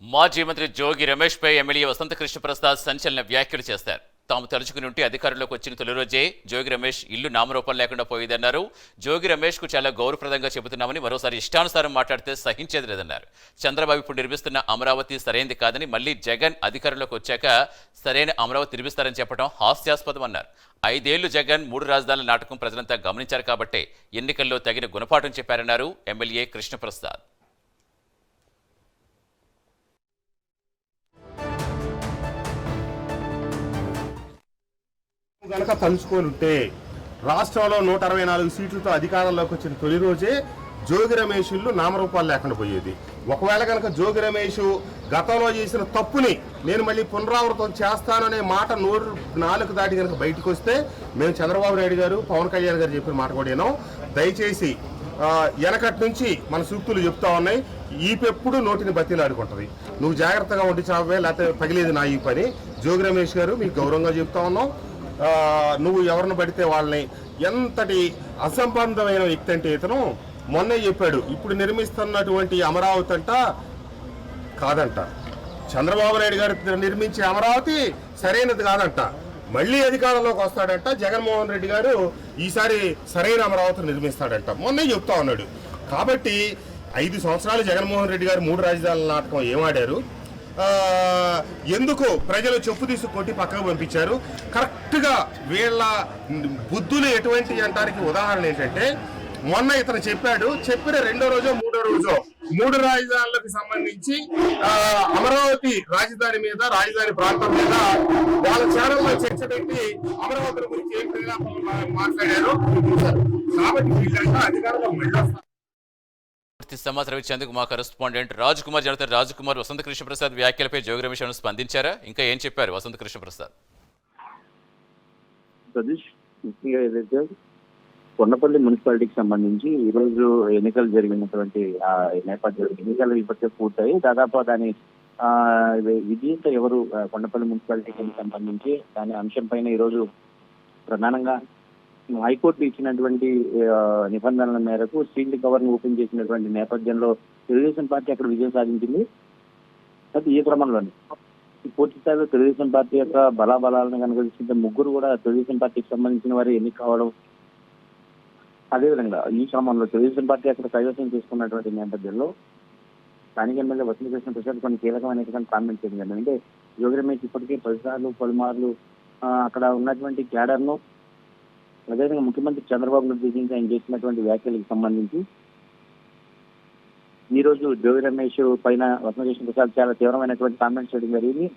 మాజీ మంత్రి జోగి రమేష్ పై ఎమ్మెల్యే వసంత కృష్ణ ప్రసాద్ సంచలన వ్యాఖ్యలు చేశారు. తాము తలుచుకుని ఉంటే అధికారంలోకి వచ్చిన తొలి రోజే జోగి రమేష్ ఇల్లు నామరూపం లేకుండా పోయేదన్నారు. జోగి రమేష్ కు చాలా గౌరవప్రదంగా చెబుతున్నామని, మరోసారి ఇష్టానుసారం మాట్లాడితే సహించేది లేదన్నారు. చంద్రబాబు ఇప్పుడు నిర్మిస్తున్న అమరావతి సరైనది కాదని, మళ్లీ జగన్ అధికారంలోకి వచ్చాక సరైన అమరావతి నిర్మిస్తారని చెప్పడం హాస్యాస్పదమన్నారు. 5 ఏళ్లు జగన్ 3 రాజధానుల నాటకం ప్రజలంతా గమనించారు కాబట్టే ఎన్నికల్లో తగిన గుణపాఠం చెప్పారన్నారు ఎమ్మెల్యే కృష్ణప్రసాద్. గనక తలుచుకొని ఉంటే రాష్ట్రంలో 164 సీట్లతో అధికారంలోకి వచ్చిన తొలి రోజే జోగి రమేష్ ఇల్లు నామరూపాలు లేకుండా పోయేది. ఒకవేళ కనుక జోగి రమేష్ గతంలో చేసిన తప్పుని నేను మళ్ళీ పునరావృతం చేస్తాననే మాట నాలుగు దాటి కనుక బయటకు వస్తే మేము చంద్రబాబు నాయుడు గారు, పవన్ కళ్యాణ్ గారు చెప్పిన మాట కూడా విన్నాం. దయచేసి వెనకటి నుంచి మన సూక్తులు చెప్తా ఉన్నాయి, ఈపెప్పుడు నోటిని బతిలాడుకుంటుంది, నువ్వు జాగ్రత్తగా ఉండి చావే, లేకపోతే పగిలేది నా ఈ పని. జోగి రమేష్ గారు మీకు గౌరవంగా చెప్తా ఉన్నాం. నువ్వు ఎవరిని పడితే వాళ్ళని, ఎంతటి అసంబంధమైన వ్యక్తి అంటే ఇతను మొన్నే చెప్పాడు, ఇప్పుడు నిర్మిస్తున్నటువంటి అమరావతి అంట కాదంట, చంద్రబాబు నాయుడు గారు నిర్మించే అమరావతి సరైనది కాదంట, మళ్ళీ అధికారంలోకి వస్తాడంట, జగన్మోహన్ రెడ్డి గారు ఈసారి సరైన అమరావతిని నిర్మిస్తాడంట, మొన్నే చెప్తా ఉన్నాడు. కాబట్టి 5 సంవత్సరాలు జగన్మోహన్ రెడ్డి గారు 3 రాజధానుల నాటకం ఏమాడారు, ఎందుకు ప్రజలు చెప్పు తీసి కొట్టి పక్కకు పంపించారు. కరెక్ట్గా వీళ్ళ బుద్ధులు ఎటువంటి అంటానికి ఉదాహరణ ఏంటంటే, మొన్న ఇతను చెప్పిన 2వ రోజో 3వ రోజో 3 రాజధానులకు సంబంధించి అమరావతి రాజధాని మీద, రాజధాని ప్రాంతం మీద వాళ్ళ ఛానల్లో చర్చ పెట్టి అమరావతి గురించి ఏం మాట్లాడారు. కాబట్టి వీళ్ళంతా అధికారంలో మళ్ళీ పూర్తి సమాచారం ఇచ్చేందుకు మా కరెస్పాండెంట్ రాజ్ కుమార్ జనత. రాజ్ కుమార్, వసంత కృష్ణప్రసాద్ వ్యాఖ్యలపై జోగి రమేష్ స్పందించారా? ఇంకా ఏం చెప్పారు వసంత కృష్ణప్రసాద్? సతీష్, ముఖ్యంగా ఏదైతే కొండపల్లి మున్సిపాలిటీకి సంబంధించి ఈ రోజు ఎన్నికలు జరిగినటువంటి నేపథ్యంలో ఎన్నికలు ఇప్పటికే పూర్తయి దాదాపు దాని విజేత ఎవరు కొండపల్లి మున్సిపాలిటీకి సంబంధించి దాని అంశం పైన ఈ రోజు ప్రధానంగా హైకోర్టు ఇచ్చినటువంటి నిబంధనల మేరకు సీల్డ్ కవర్ ను ఓపెన్ చేసినటువంటి నేపథ్యంలో తెలుగుదేశం పార్టీ అక్కడ విజయం సాధించింది. అయితే ఈ క్రమంలోనే పూర్తి స్థాయిలో తెలుగుదేశం పార్టీ యొక్క బలాబలాలను కనుక చూస్తుంటే 3 కూడా తెలుగుదేశం పార్టీకి సంబంధించిన వారు ఎన్నిక కావడం, అదేవిధంగా ఈ క్రమంలో తెలుగుదేశం పార్టీ అక్కడ కైవసం చేసుకున్నటువంటి నేపథ్యంలో స్థానిక ఎమ్మెల్యే వసంత కృష్ణ ప్రసాద్ కొన్ని కీలకమైనటువంటి కామెంట్స్ చేసింది. అంటే జోగి రమేష్ ఇప్పటికే పలుమార్లు అక్కడ ఉన్నటువంటి క్యాడర్ను, అదేవిధంగా ముఖ్యమంత్రి చంద్రబాబు ఉద్దేశించి ఆయన చేసినటువంటి వ్యాఖ్యలకు సంబంధించి ఈ రోజు జోగి రమేష్ పైన వసంత కృష్ణ ప్రసాద్ చాలా తీవ్రమైనటువంటి కామెంట్స్ చేయడం జరిగింది.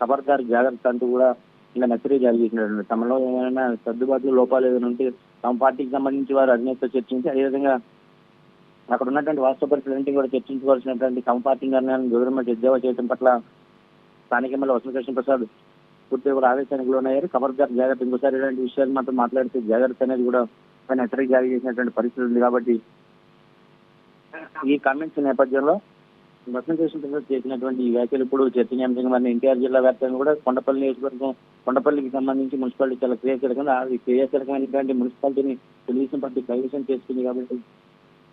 ఖబర్దార్ జాగ్రత్త అంటూ కూడా ఇలా మెసేజ్ జారీ చేసినటువంటి తమలో ఏమైనా సర్దుబాట్లు లోపాలు ఏదైనా ఉంటే తమ పార్టీకి సంబంధించి వారు అధినేతతో చర్చించి, అదేవిధంగా అక్కడ ఉన్నటువంటి వాస్తవ పరిస్థితులన్నింటినీ కూడా చర్చించుకోవాల్సినటువంటి తమ పార్టీ నిర్ణయాలను జోగి రమేష్ ఎద్దేవా చేయడం పట్ల స్థానిక ఎమ్మెల్యే వసంత కృష్ణ ప్రసాద్ పూర్తిగా కూడా ఆవేశానికి లోనయ్యారు. ఖబర్దార్ జాగ్రత్త, ఇంకోసారి ఇలాంటి విషయాలు మాత్రం మాట్లాడితే జాగ్రత్త అనేది కూడా ఆయన హెచ్చరిక జారీ చేసినటువంటి పరిస్థితి ఉంది. కాబట్టి ఈ కామెంట్స్ నేపథ్యంలో వసంత కృష్ణ ప్రసాద్ చేసినటువంటి ఈ వ్యాఖ్యలు ఇప్పుడు చర్చనీయాంశంగా మన ఎన్టీఆర్ జిల్లా వ్యాప్తంగా కూడా కొండపల్లి నియోజకవర్గం, కొండపల్లికి సంబంధించి మున్సిపాలిటీ చాలా క్రియాశీలకమైనటువంటి మున్సిపాలిటీని తెలుగుదేశం పార్టీ కైవసం చేసుకుంది. కాబట్టి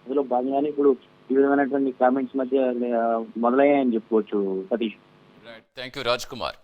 అందులో భాగంగానే ఇప్పుడు ఈ విధమైనటువంటి కామెంట్స్ మధ్య మొదలయ్యాయని చెప్పుకోవచ్చు. Satish, thank you Raj Kumar.